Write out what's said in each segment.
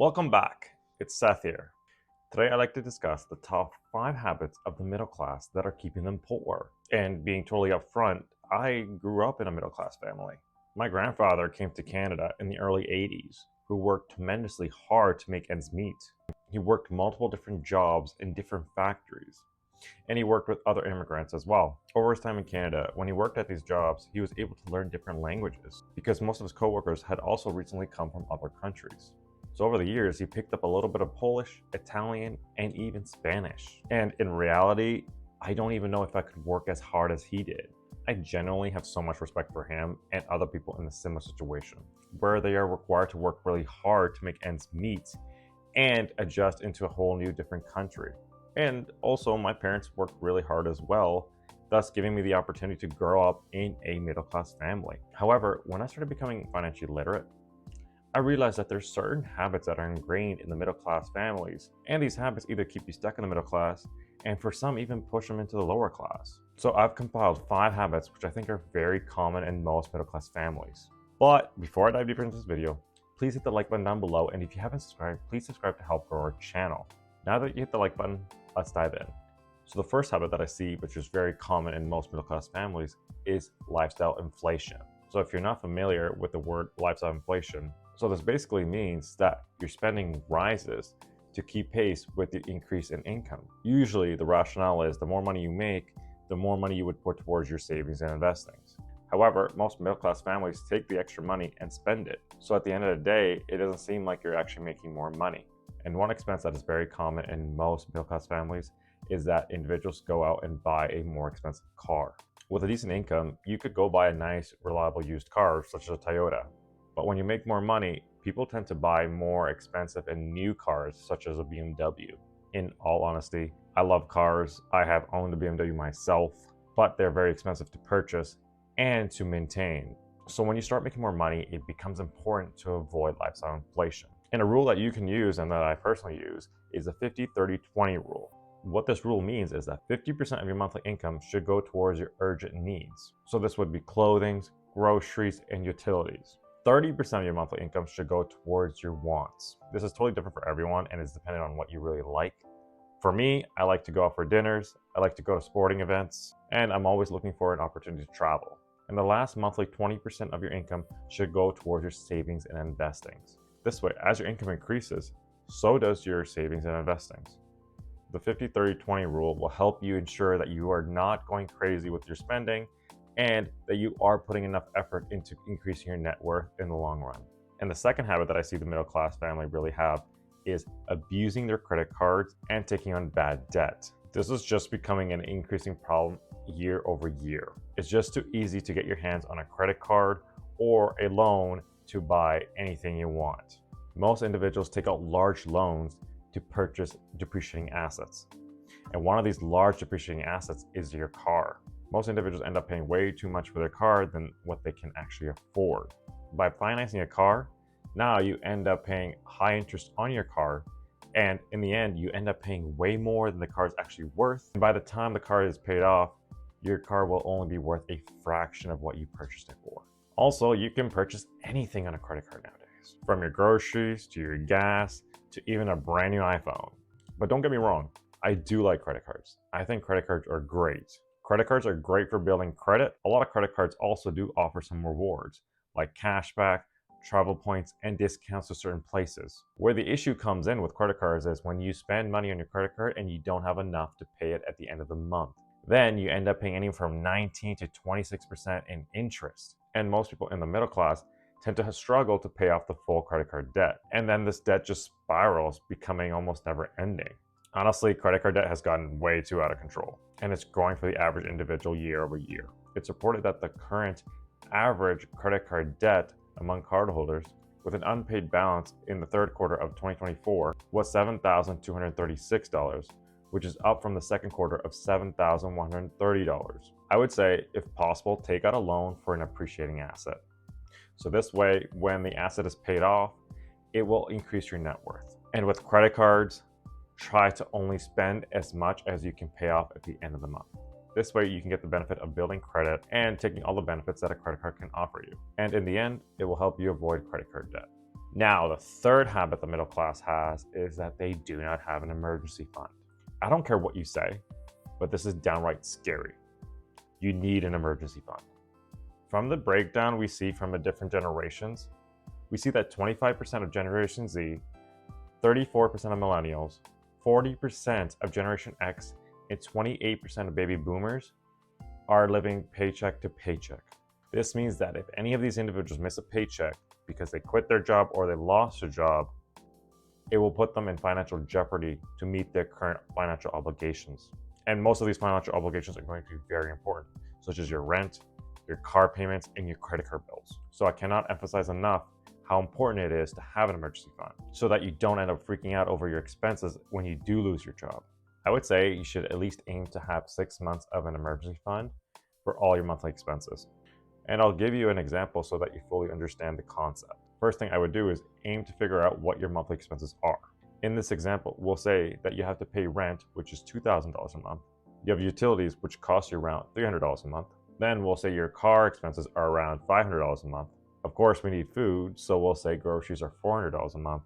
Welcome back. It's Seth here. Today I'd like to discuss the top 5 habits of the middle class that are keeping them poor. And being totally upfront, I grew up in a middle class family. My grandfather came to Canada in the early 80s, who worked tremendously hard to make ends meet. He worked multiple different jobs in different factories, and he worked with other immigrants as well. Over his time in Canada, when he worked at these jobs, he was able to learn different languages because most of his coworkers had also recently come from other countries. So over the years, he picked up a little bit of Polish, Italian, and even Spanish. And in reality, I don't even know if I could work as hard as he did. I genuinely have so much respect for him and other people in a similar situation, where they are required to work really hard to make ends meet and adjust into a whole new different country. And also, my parents worked really hard as well, thus giving me the opportunity to grow up in a middle class family. However, when I started becoming financially literate, I realized that there's certain habits that are ingrained in the middle class families, and these habits either keep you stuck in the middle class, and for some even push them into the lower class. So I've compiled 5 habits which I think are very common in most middle class families. But before I dive deeper into this video, please hit the like button down below, and if you haven't subscribed, please subscribe to help grow our channel. Now that you hit the like button, let's dive in. So the first habit that I see, which is very common in most middle class families, is lifestyle inflation. So if you're not familiar with the word lifestyle inflation, so this basically means that your spending rises to keep pace with the increase in income. Usually the rationale is the more money you make, the more money you would put towards your savings and investings. However, most middle class families take the extra money and spend it. So at the end of the day, it doesn't seem like you're actually making more money. And one expense that is very common in most middle class families is that individuals go out and buy a more expensive car. With a decent income, you could go buy a nice, reliable used car such as a Toyota. But when you make more money, people tend to buy more expensive and new cars such as a BMW. In all honesty, I love cars. I have owned a BMW myself, but they're very expensive to purchase and to maintain. So when you start making more money, it becomes important to avoid lifestyle inflation. And a rule that you can use and that I personally use is the 50-30-20 rule. What this rule means is that 50% of your monthly income should go towards your urgent needs. So this would be clothing, groceries, and utilities. 30% of your monthly income should go towards your wants. This is totally different for everyone and is dependent on what you really like. For me, I like to go out for dinners, I like to go to sporting events, and I'm always looking for an opportunity to travel. And the last monthly 20% of your income should go towards your savings and investings. This way, as your income increases, so does your savings and investings. The 50-30-20 rule will help you ensure that you are not going crazy with your spending and that you are putting enough effort into increasing your net worth in the long run. And the second habit that I see the middle class family really have is abusing their credit cards and taking on bad debt. This is just becoming an increasing problem year over year. It's just too easy to get your hands on a credit card or a loan to buy anything you want. Most individuals take out large loans to purchase depreciating assets. And one of these large depreciating assets is your car. Most individuals end up paying way too much for their car than what they can actually afford. By financing a car, now you end up paying high interest on your car, and in the end, you end up paying way more than the car is actually worth. And by the time the car is paid off, your car will only be worth a fraction of what you purchased it for. Also, you can purchase anything on a credit card nowadays, from your groceries to your gas to even a brand new iPhone. But don't get me wrong, I do like credit cards. I think credit cards are great. Credit cards are great for building credit. A lot of credit cards also do offer some rewards, like cashback, travel points, and discounts to certain places. Where the issue comes in with credit cards is when you spend money on your credit card and you don't have enough to pay it at the end of the month. Then you end up paying anywhere from 19 to 26% in interest. And most people in the middle class tend to struggle to pay off the full credit card debt. And then this debt just spirals, becoming almost never ending. Honestly, credit card debt has gotten way too out of control, and it's growing for the average individual year over year. It's reported that the current average credit card debt among cardholders with an unpaid balance in the third quarter of 2024 was $7,236, which is up from the second quarter of $7,130. I would say, if possible, take out a loan for an appreciating asset. So this way, when the asset is paid off, it will increase your net worth. And with credit cards, try to only spend as much as you can pay off at the end of the month. This way you can get the benefit of building credit and taking all the benefits that a credit card can offer you. And in the end, it will help you avoid credit card debt. Now, the third habit the middle class has is that they do not have an emergency fund. I don't care what you say, but this is downright scary. You need an emergency fund. From the breakdown we see from the different generations, we see that 25% of Generation Z, 34% of millennials, 40% of Generation X, and 28% of baby boomers are living paycheck to paycheck. This means that if any of these individuals miss a paycheck because they quit their job or they lost their job, it will put them in financial jeopardy to meet their current financial obligations. And most of these financial obligations are going to be very important, such as your rent, your car payments, and your credit card bills. So I cannot emphasize enough how important it is to have an emergency fund so that you don't end up freaking out over your expenses when you do lose your job. I would say you should at least aim to have 6 months of an emergency fund for all your monthly expenses. And I'll give you an example so that you fully understand the concept. First thing I would do is aim to figure out what your monthly expenses are. In this example, we'll say that you have to pay rent, which is $2,000 a month. You have utilities, which cost you around $300 a month. Then we'll say your car expenses are around $500 a month. Of course, we need food, so we'll say groceries are $400 a month.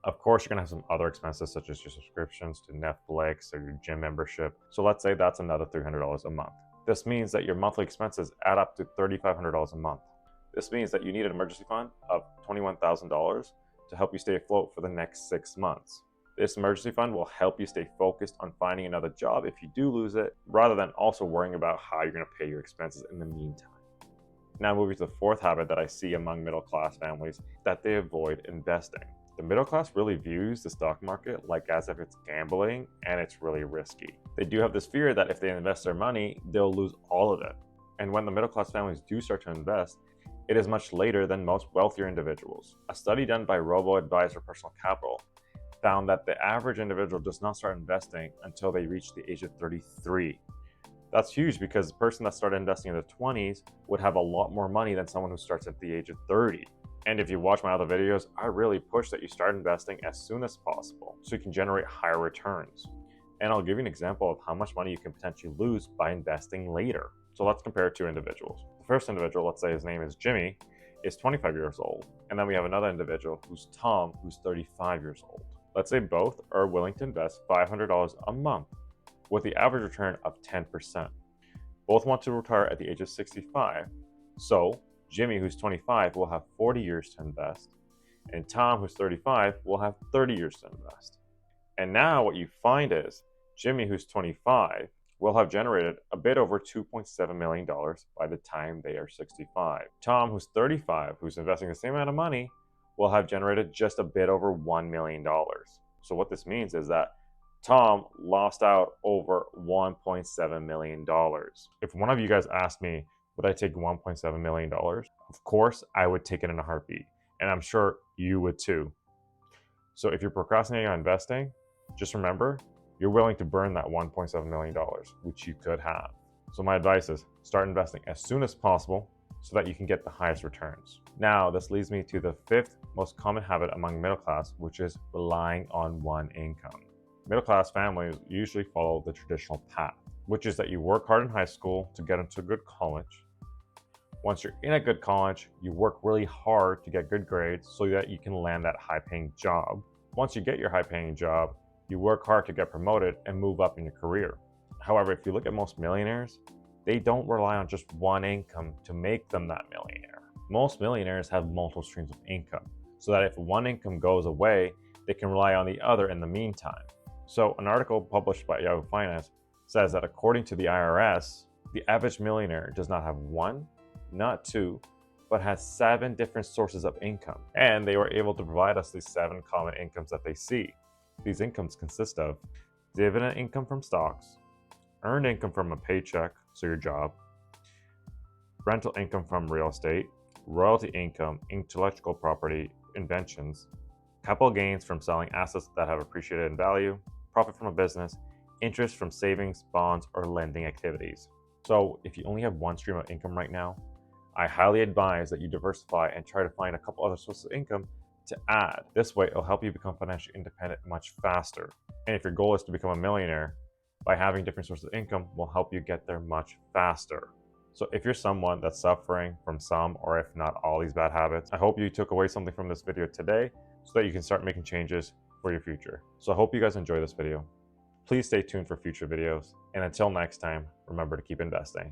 Of course, you're gonna have some other expenses such as your subscriptions to Netflix or your gym membership. So let's say that's another $300 a month. This means that your monthly expenses add up to $3,500 a month. This means that you need an emergency fund of $21,000 to help you stay afloat for the next 6 months. This emergency fund will help you stay focused on finding another job if you do lose it, rather than also worrying about how you're going to pay your expenses in the meantime. Now moving to the fourth habit that I see among middle class families, that they avoid investing. The middle class really views the stock market like as if it's gambling and it's really risky. They do have this fear that if they invest their money, they'll lose all of it. And when the middle class families do start to invest, it is much later than most wealthier individuals. A study done by Robo-Advisor Personal Capital found that the average individual does not start investing until they reach the age of 33. That's huge because the person that started investing in their 20s would have a lot more money than someone who starts at the age of 30. And if you watch my other videos, I really push that you start investing as soon as possible so you can generate higher returns. And I'll give you an example of how much money you can potentially lose by investing later. So let's compare two individuals. The first individual, let's say his name is Jimmy, is 25 years old. And then we have another individual who's Tom, who's 35 years old. Let's say both are willing to invest $500 a month with the average return of 10%. Both want to retire at the age of 65. So Jimmy, who's 25, will have 40 years to invest, and Tom, who's 35, will have 30 years to invest. And now what you find is Jimmy, who's 25, will have generated a bit over $2.7 million by the time they are 65. Tom, who's 35, who's investing the same amount of money, will have generated just a bit over $1 million. So what this means is that Tom lost out over $1.7 million. If one of you guys asked me, would I take $1.7 million? Of course, I would take it in a heartbeat. And I'm sure you would too. So if you're procrastinating on investing, just remember, you're willing to burn that $1.7 million, which you could have. So my advice is start investing as soon as possible so that you can get the highest returns. Now, this leads me to the fifth most common habit among middle class, which is relying on one income. Middle class families usually follow the traditional path, which is that you work hard in high school to get into a good college. Once you're in a good college, you work really hard to get good grades so that you can land that high-paying job. Once you get your high-paying job, you work hard to get promoted and move up in your career. However, if you look at most millionaires, they don't rely on just one income to make them that millionaire. Most millionaires have multiple streams of income, so that if one income goes away, they can rely on the other in the meantime. So an article published by Yahoo Finance says that according to the IRS, the average millionaire does not have one, not two, but has 7 different sources of income. And they were able to provide us these 7 common incomes that they see. These incomes consist of dividend income from stocks, earned income from a paycheck, so your job, rental income from real estate, royalty income, intellectual property, inventions, capital gains from selling assets that have appreciated in value, profit from a business, interest from savings, bonds, or lending activities. So if you only have one stream of income right now, I highly advise that you diversify and try to find a couple other sources of income to add. This way, it'll help you become financially independent much faster. And if your goal is to become a millionaire, by having different sources of income will help you get there much faster. So if you're someone that's suffering from some or if not all these bad habits, I hope you took away something from this video today so that you can start making changes for your future. So I hope you guys enjoy this video. Please stay tuned for future videos. And until next time, remember to keep investing.